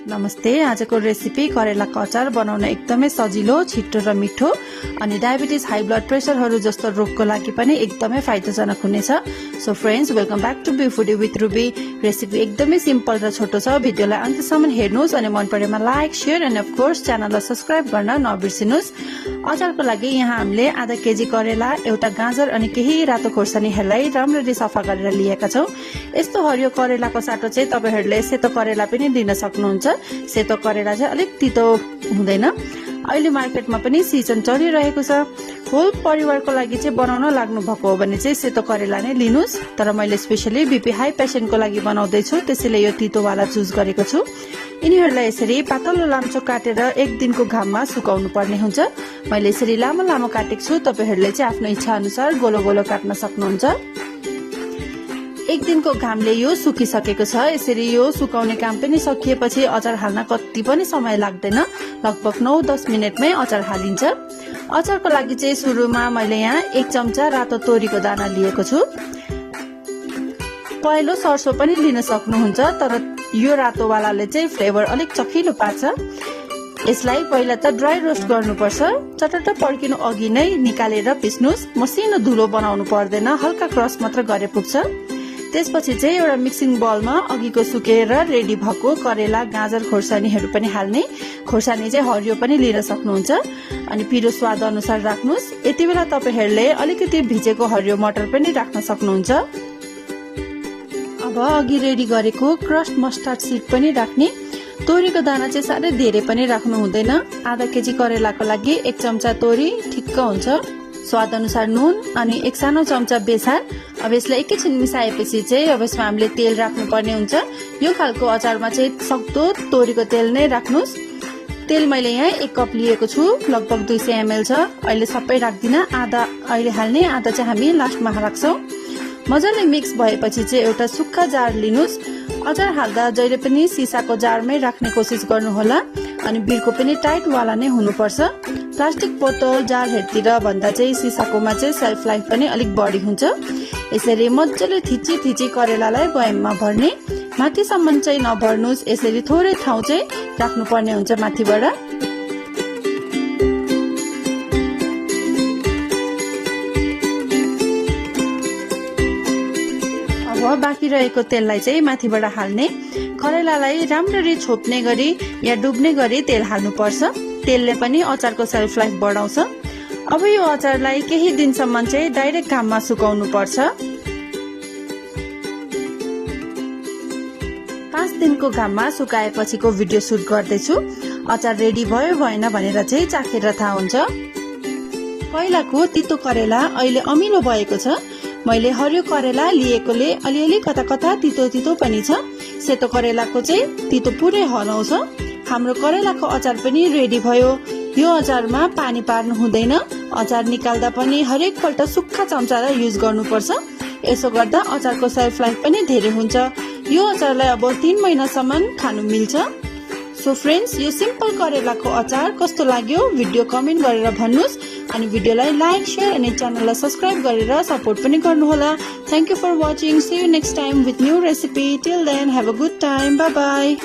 नमस्ते। आजको रेसिपी करेलाको अचार बनाउन एकदमै सजिलो, छिटो र मिठो अनि डायबिटिज, हाई ब्लड प्रेसरहरू जस्तो रोगको लागि पनि एकदमै फाइदाजनक हुनेछ। So friends, welcome back to foodie with Ruby. Recipe एकदमै सिम्पल र छोटो छ। भिडियोलाई अन्त्यसम्म हेर्नुहोस् अनि मन परेमा like, share and of course च्यानललाई सब्स्क्राइब गर्न नबिर्सिनुहोस्। अचारको लागि यहाँ हामीले आधा केजी करेला, एउटा गाजर अनि केही रातो खोर्सानीहरूलाई राम्ररी सफा गरेर लिएका छौं। यस्तो हरियो करेलाको साटो चाहिँ तपाईहरुले सेतो करेला पनि दिन सक्नुहुन्छ। सेतो करेला चाहिँ अलिक तितो हुँदैन। अहिले मार्केटमा पनि सिजन चलिरहेको छ। होल परिवारको लागि चाहिँ बनाउन लाग्नु भएको हो भने चाहिँ सेतो करेला नै लिनुस्। तर मैले स्पेशली बीपी हाई पेशेन्टको लागि बनाउँदै छु, त्यसैले यो तितोवाला चुज गरेको छु। यिनीहरूलाई यसरी पातलो लाम्चो काटेर एक दिनको घाममा सुकाउनु पर्ने हुन्छ। मैले यसरी लामो लामो काटेको छु। तपाईहरुले चाहिँ आफ्नो इच्छा अनुसार गोलो गोलो काट्न सक्नुहुन्छ। एक दिनको घामले यो सुकिसकेको छ। यसरी यो सुकाउने काम पनि सकिएपछि अचार हाल्न कति पनि समय लाग्दैन। लगभग 9-10 मिनेटमै अचार हालिन्छ। अचारको लागि चाहिँ सुरुमा मैले यहाँ 1 चम्चा रातो तोरीको दाना लिएको छु। पहेँलो सर्सो पनि लिन सक्नुहुन्छ, तर यो रातो वालाले चाहिँ फ्लेभर अलिक चखिलो पार्छ। यसलाई पहिला त ड्राई रोस्ट गर्नुपर्छ। चटट पड्किनु अघि नै निकालेर पिस्नुस्। मसिनो धुलो बनाउनु पर्दैन, हल्का क्रस मात्र गरे पुग्छ। त्यसपछि चाहिँ एउटा मिक्सिङ बलमा अघिको सुकेर रेडी भएको करेला, गाजर, खोर्सानीहरू पनि हाल्ने। खोर्सानी चाहिँ हरियो पनि लिन सक्नुहुन्छ अनि पिरो स्वाद अनुसार राख्नुस्। यति बेला तपाईहरुले अलिकति भिजेको हरियो मटर पनि राख्न सक्नुहुन्छ। अब अघि रेडी गरेको क्रस्ड मस्टर्ड सीड पनि राख्ने। तोरीको दाना चाहिँ साह्रै धेरै पनि राख्नु हुँदैन। आधा केजी करेलाको लागि 1 चम्चा तोरी ठिक्क हुन्छ। स्वाद अनुसार नुन अनि 1 सानो चम्चा बेसार। अब यसलाई एकैछिन मिसाएपछि चाहिँ अब यसमा हामीले तेल राख्नु पर्ने हुन्छ। यो खालको अचारमा चाहिँ सक्दो तोरीको तेल नै राख्नुस्। तेल मैले यहाँ 1 कप लिएको छु, लगभग 200 ml छ। अहिले सबै राख्दिन, आधा अहिले हाल्ने, आधा चाहिँ हामी लास्टमा राख्छौं। मजाले मिक्स भएपछि चाहिँ एउटा सुक्खा जार लिनुस्। अचार हाल्दा जहिले पनि सिसाको जारमै राख्ने कोसिस गर्नुहोला अनि बिर्को पनि टाइट वाला नै हुनुपर्छ। प्लास्टिक बोतल जारहरूतिर भन्दा चाहिँ सिसाकोमा चाहिँ सेल्फ लाइफ पनि अलिक बढी हुन्छ। यसरी मजाले थिची थिची करेलालाई बयममा भर्ने। माथिसम्म चाहिँ नभर्नुस्, यसरी थोरै ठाउँ चाहिँ राख्नुपर्ने हुन्छ माथिबाट। अब बाँकी रहेको तेललाई चाहिँ माथिबाट हाल्ने। करेलालाई राम्ररी छोप्ने गरी या डुब्ने गरी तेल हाल्नुपर्छ। तेलले पनि अचारको सेल्फ लाइफ बढाउँछ। अब यो अचारलाई केही दिनसम्म चाहिँ डाइरेक्ट घाममा सुकाउनु पर्छ। 5 दिनको घाममा सुकाएपछिको भिडियो सुट गर्दैछु। अचार रेडी भयो भएन भनेर चाहिँ चाखेर थाहा हुन्छ। पहिलाको तितो करेला अहिले अमिलो भएको छ। मैले हरियो करेला लिएकोले अलिअलि कता कता तितो तितो पनि छ। सेतो करेलाको चाहिँ तितो पुरै हराउँछ। हाम्रो करेलाको अचार पनि रेडी भयो। यो अचारमा पानी पार्नु हुँदैन। अचार निकाल्दा पनि हरेक पल्ट सुक्खा चम्चालाई युज गर्नुपर्छ। यसो गर्दा अचारको सेल्फ लाइफ पनि धेरै हुन्छ। यो अचारलाई अब 3 महिनासम्म खानु मिल्छ। सो फ्रेन्ड्स, यो सिम्पल करेलाको अचार कस्तो लाग्यो भिडियो कमेन्ट गरेर भन्नुस् अनि भिडियोलाई लाइक, शेयर अनि च्यानललाई सब्स्क्राइब गरेर सपोर्ट पनि गर्नुहोला। Thank you for watching. See you next time with new recipe. Till then, have a good time. Bye bye.